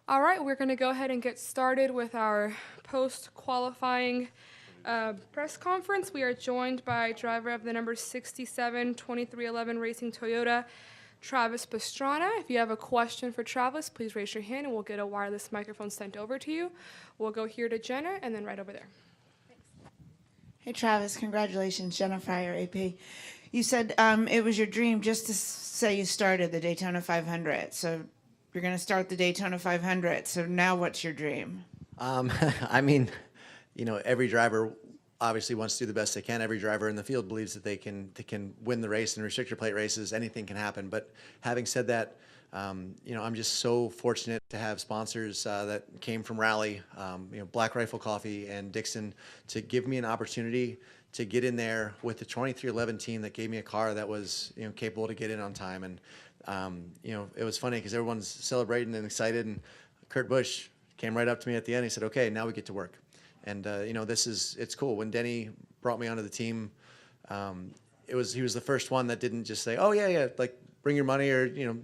All right, we're going to go ahead and get started with our post-qualifying press conference. We are joined by driver of the number 67 2311 Racing Toyota, Travis Pastrana. If you have a question for Travis, please raise your hand and we'll get a wireless microphone sent over to you. We'll go here to Jenna and then right over there. Hey, Travis, congratulations, Jenna Fryer, AP. You said it was your dream just to say you started the Daytona 500. So you're going to start the Daytona 500. So now what's your dream? I mean, every driver obviously wants to do the best they can. Every driver in the field believes that they can win the race. In restrictor plate races, anything can happen. But having said that, I'm just so fortunate to have sponsors that came from Raleigh, Black Rifle Coffee and Dixon, to give me an opportunity to get in there with the 2311 team that gave me a car that was capable to get in on time. And it was funny because everyone's celebrating and excited, and Kurt Busch came right up to me at the end. He said, "Okay, now we get to work." And it's cool. When Denny brought me onto the team, he was the first one that didn't just say, "Oh yeah, like bring your money, or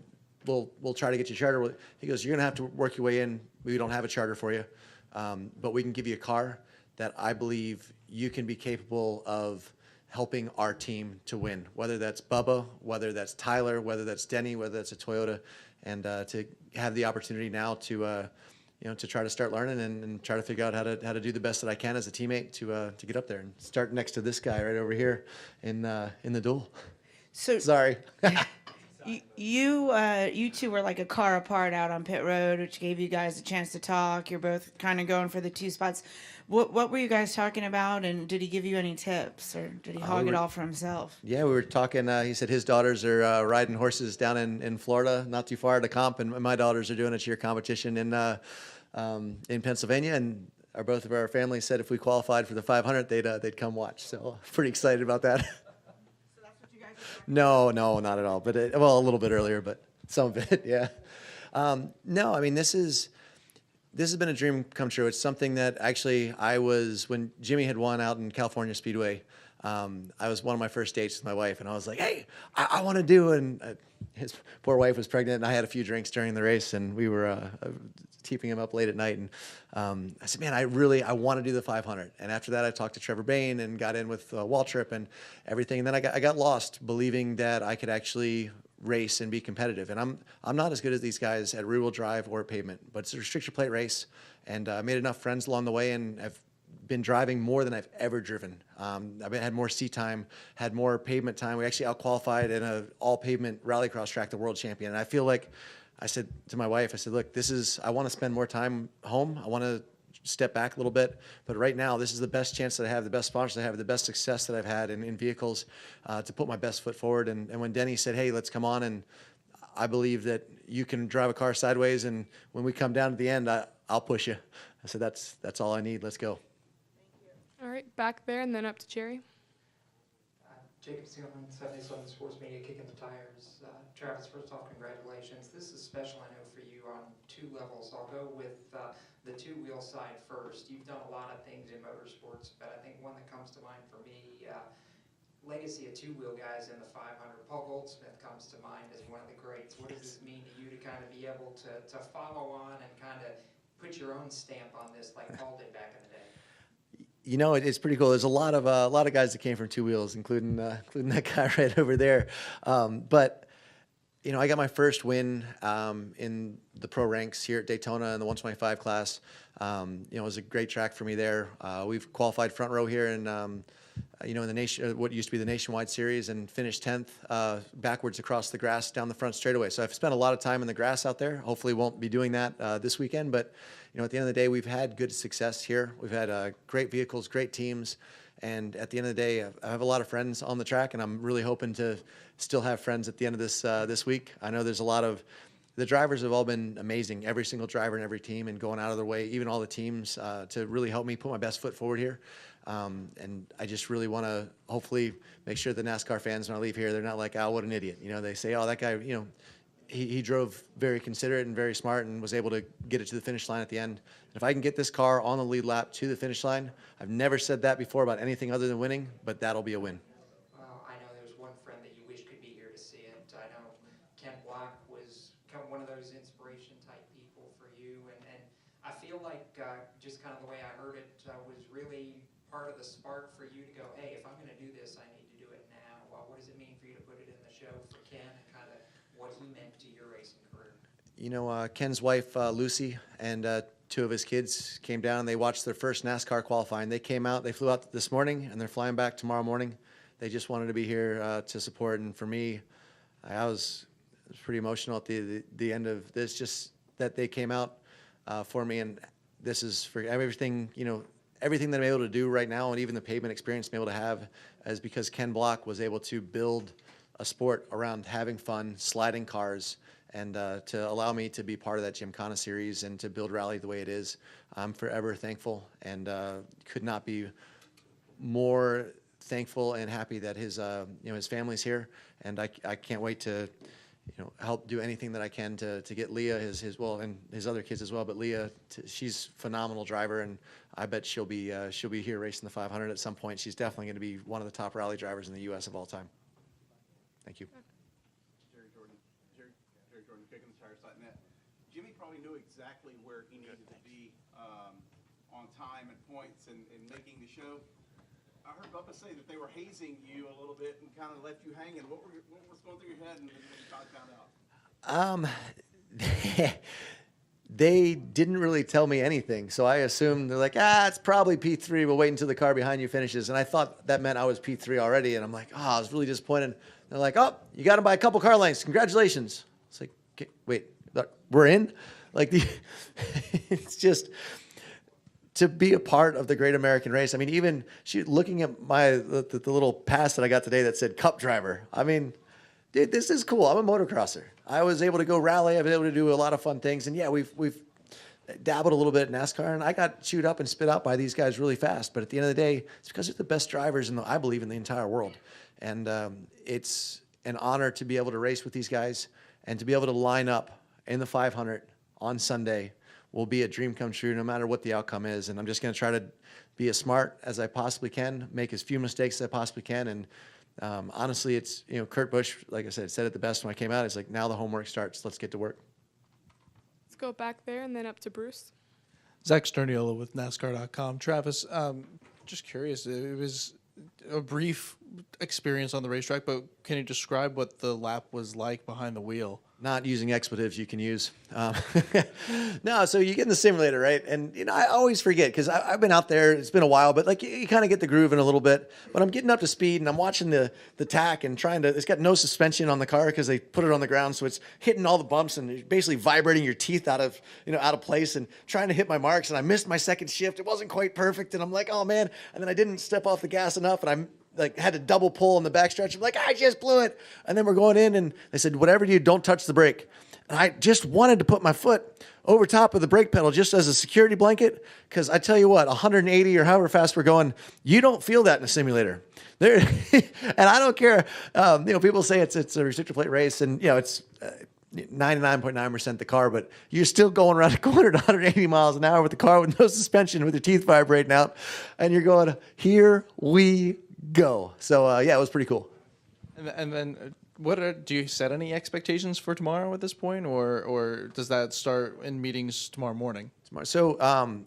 we'll try to get you a charter." He goes, "You're gonna have to work your way in. We don't have a charter for you, but we can give you a car that I believe you can be capable of helping our team to win. Whether that's Bubba, whether that's Tyler, whether that's Denny, whether that's a Toyota, and to have the opportunity now to." To try to start learning and try to figure out how to do the best that I can as a teammate to get up there and start next to this guy right over here in the duel. So Sorry. you two were like a car apart out on pit road, which gave you guys a chance to talk. You're both kind of going for the two spots. What were you guys talking about, and did he give you any tips, or did he hog it all for himself? Yeah, we were talking. He said his daughters are riding horses down in Florida, not too far to comp, and my daughters are doing a cheer competition in Pennsylvania. And both of our families said if we qualified for the 500, they'd come watch. So pretty excited about that. So that's what you guys No, not at all. But a little bit earlier, but some of it, yeah. No, I mean this has been a dream come true. It's something that actually when Jimmy had won out in California Speedway. I was one of my first dates with my wife, and I was like, "Hey, I want to do." And his poor wife was pregnant, and I had a few drinks during the race, and we were keeping him up late at night. And I said, "Man, I want to do the 500." And after that, I talked to Trevor Bayne and got in with Waltrip and everything. And then I got lost believing that I could actually race and be competitive. And I'm not as good as these guys at rear-wheel drive or pavement, but it's a restrictor plate race, and I made enough friends along the way, and I've been driving more than I've ever driven. I've had more seat time, had more pavement time. We actually out-qualified in an all-pavement rallycross track, the world champion. And I feel like I said to my wife, I said, "Look, I want to spend more time home. I want to step back a little bit. But right now, this is the best chance that I have, the best sponsors I have, the best success that I've had in vehicles to put my best foot forward." And when Denny said, "Hey, let's come on," and I believe that you can drive a car sideways, and when we come down to the end, I'll push you. I said, that's all I need. Let's go. All right, back there and then up to Jerry. Jacob Seelman, 77 Sports Media, Kicking the Tires. Travis, first off, congratulations. This is special, I know, for you on two levels. I'll go with the two-wheel side first. You've done a lot of things in motorsports, but I think one that comes to mind for me, legacy of two-wheel guys in the 500. Paul Goldsmith comes to mind as one of the greats. What does this mean to you to kind of be able to follow on and kind of put your own stamp on this like Paul did back in the day? It's pretty cool. There's a lot of guys that came from two wheels, including that guy right over there. But I got my first win in the pro ranks here at Daytona in the 125 class. It was a great track for me there. We've qualified front row here in in the nation, what used to be the Nationwide Series, and finished 10th backwards across the grass down the front straightaway. So I've spent a lot of time in the grass out there. Hopefully won't be doing that this weekend, but at the end of the day, we've had good success here. We've had great vehicles, great teams, and at the end of the day, I have a lot of friends on the track, and I'm really hoping to still have friends at the end of this week. I know there's a lot of the drivers have all been amazing, every single driver in every team, and going out of their way, even all the teams, to really help me put my best foot forward here. And I just really want to hopefully make sure the NASCAR fans, when I leave here, they're not like, "Oh, what an idiot." They say, "Oh, that guy, he drove very considerate and very smart and was able to get it to the finish line at the end." And if I can get this car on the lead lap to the finish line, I've never said that before about anything other than winning, but that'll be a win. Well, I know there's one friend that you wish could be here to see it. I know Ken Block was one of those inspiration type people for you, and I feel like just kind of the way I heard it was really part of the spark for you to go, hey, if I'm going to do this, I need to do it now. Well, what does it mean for you to put it in the show for Ken and kind of what he meant to your racing career? You know, Ken's wife, Lucy, and two of his kids came down and they watched their first NASCAR qualifying. They came out, they flew out this morning, and they're flying back tomorrow morning. They just wanted to be here to support. And for me, I was pretty emotional at the end of this, just that they came out for me. And this is for everything, you know, everything that I'm able to do right now, and even the pavement experience I'm able to have, is because Ken Block was able to build a sport around having fun, sliding cars, and to allow me to be part of that Gymkhana series and to build Rally the way it is. I'm forever thankful, and could not be more thankful and happy that his you know, his family's here, and I can't wait to, you know, help do anything that I can to get Leah, his well, and his other kids as well. But Leah, she's a phenomenal driver, and I bet she'll be here racing the 500 at some point. She's definitely going to be one of the top rally drivers in the U.S. of all time. Thank you. Jerry Jordan, kicking the tires.net. Jimmy probably knew exactly where he needed to be on time and points and making the show. I heard Bubba say that they were hazing you a little bit and kind of left you hanging. What was going through your head when you found out? They didn't really tell me anything, so I assumed they're like, it's probably P3. We'll wait until the car behind you finishes. And I thought that meant I was P3 already, and I'm like, I was really disappointed. They're like, you got him by a couple car lengths. Congratulations. It's like, wait, we're in? Like, it's just to be a part of the Great American Race. I mean, even looking at the little pass that I got today that said Cup Driver. I mean, dude, this is cool. I'm a motocrosser. I was able to go rally. I've been able to do a lot of fun things. And yeah, we've dabbled a little bit in NASCAR, and I got chewed up and spit out by these guys really fast. But at the end of the day, it's because they're the best drivers I believe in the entire world. And it's an honor to be able to race with these guys, and to be able to line up in the 500 on Sunday will be a dream come true no matter what the outcome is. And I'm just going to try to be as smart as I possibly can, make as few mistakes as I possibly can. And honestly, it's, you know, Kurt Busch, like I said it the best when I came out. It's like, now the homework starts. Let's get to work. Let's go back there and then up to Bruce. Zach Sterniola with NASCAR.com. Travis, just curious, it was a brief experience on the racetrack, but can you describe what the lap was like behind the wheel? Not using expletives you can use. No, so you get in the simulator, right? And, you know, I always forget because I've been out there. It's been a while, but like you kind of get the groove in a little bit. But I'm getting up to speed, and I'm watching the tack and trying to. It's got no suspension on the car because they put it on the ground, so it's hitting all the bumps and basically vibrating your teeth out of place and trying to hit my marks. And I missed my second shift. It wasn't quite perfect, and I'm like, oh man! And then I didn't step off the gas enough, and I'm had to double pull in the backstretch. I'm like, I just blew it. And then we're going in, and they said, whatever you do, don't touch the brake. And I just wanted to put my foot over top of the brake pedal just as a security blanket, because I tell you what, 180 or however fast we're going, you don't feel that in a simulator. There, and I don't care. People say it's a restrictor plate race, and it's 99.9% the car, but you're still going around a corner at 180 miles an hour with the car with no suspension, with your teeth vibrating out, and you're going, here we go. So it was pretty cool. And then do you set any expectations for tomorrow at this point, or does that start in meetings tomorrow morning? So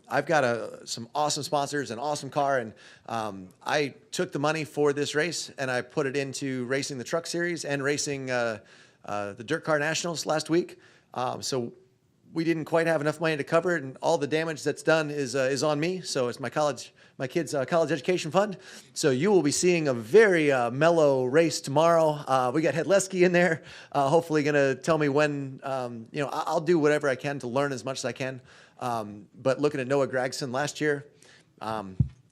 I've got some awesome sponsors, an awesome car, and I took the money for this race and I put it into racing the Truck Series and racing the Dirt Car Nationals last week. So we didn't quite have enough money to cover it, and all the damage that's done is on me. So it's my kids' college education fund. So you will be seeing a very mellow race tomorrow. We got Hedleski in there, hopefully going to tell me when. I'll do whatever I can to learn as much as I can. But looking at Noah Gragson last year,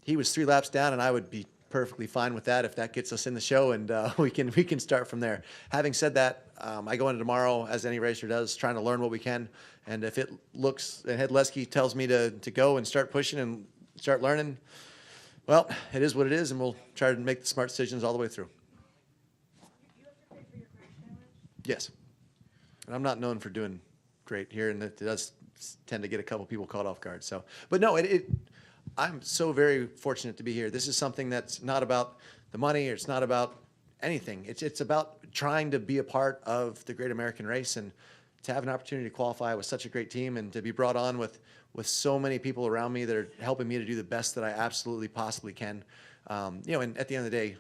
he was 3 laps down, and I would be perfectly fine with that if that gets us in the show, and we can start from there. Having said that, I go into tomorrow, as any racer does, trying to learn what we can. And if it looks, and Hedleski tells me to go and start pushing and start learning, well, it is what it is, and we'll try to make the smart decisions all the way through. You have to pay for your crash damage? Yes. And I'm not known for doing great here, and it does tend to get a couple people caught off guard. So, but no, I'm so very fortunate to be here. This is something that's not about the money, or it's not about anything. It's about trying to be a part of the Great American Race, and to have an opportunity to qualify with such a great team and to be brought on with so many people around me that are helping me to do the best that I absolutely possibly can. You know, and at the end of the day,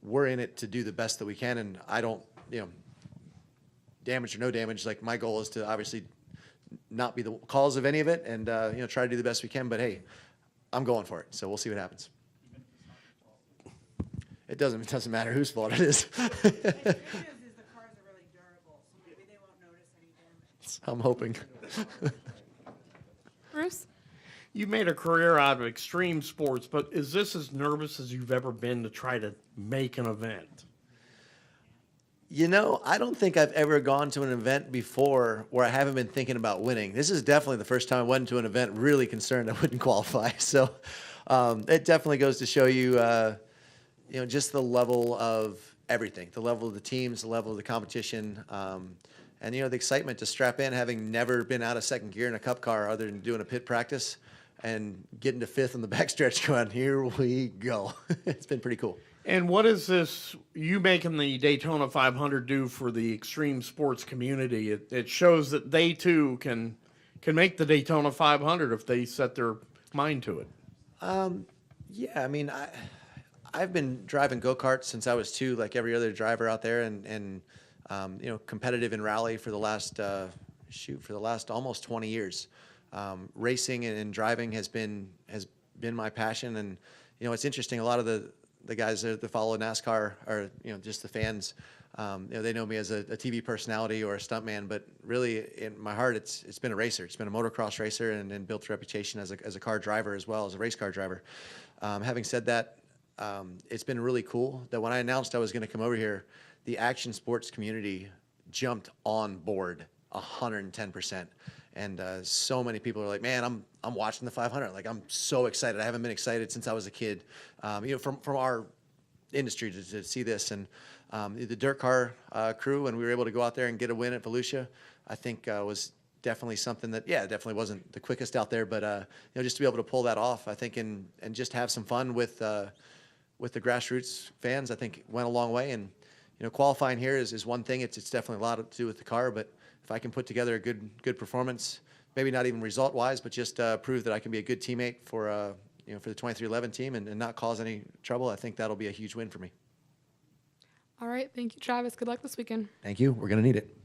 we're in it to do the best that we can, and I don't, you know, damage or no damage, like my goal is to obviously not be the cause of any of it and, you know, try to do the best we can, but hey, I'm going for it. So we'll see what happens. It doesn't matter whose fault it is. The good news is the cars are really durable, so maybe they won't notice any damage. I'm hoping. Bruce? You made a career out of extreme sports, but is this as nervous as you've ever been to try to make an event? You know, I don't think I've ever gone to an event before where I haven't been thinking about winning. This is definitely the first time I went to an event really concerned I wouldn't qualify. So it definitely goes to show you, you know, just the level of everything, the level of the teams, the level of the competition, and, you know, the excitement to strap in, having never been out of second gear in a cup car other than doing a pit practice and getting to fifth on the backstretch going, here we go. It's been pretty cool. And what is this, you making the Daytona 500 do for the extreme sports community? It shows that they too can make the Daytona 500 if they set their mind to it. Yeah, I mean, I've been driving go-karts since I was 2, like every other driver out there, and you know, competitive in rally for the last, for the last almost 20 years. Racing and driving has been my passion, and, you know, it's interesting, a lot of the guys that follow NASCAR are, you know, just the fans, you know, they know me as a TV personality or a stuntman, but really in my heart, it's been a racer. It's been a motocross racer and built a reputation as a car driver as well as a race car driver. Having said that, it's been really cool that when I announced I was going to come over here, the action sports community jumped on board 110%. And so many people are like, man, I'm watching the 500. Like, I'm so excited. I haven't been excited since I was a kid. You know, from our industry to see this. And the dirt car crew, when we were able to go out there and get a win at Volusia, I think was definitely something that, yeah, definitely wasn't the quickest out there. But, you know, just to be able to pull that off, I think, and just have some fun with the grassroots fans, I think went a long way. And, you know, qualifying here is one thing. It's definitely a lot to do with the car, but if I can put together a good performance, maybe not even result-wise, but just prove that I can be a good teammate for you know, for the 2311 team and not cause any trouble, I think that'll be a huge win for me. All right. Thank you, Travis. Good luck this weekend. Thank you. We're going to need it.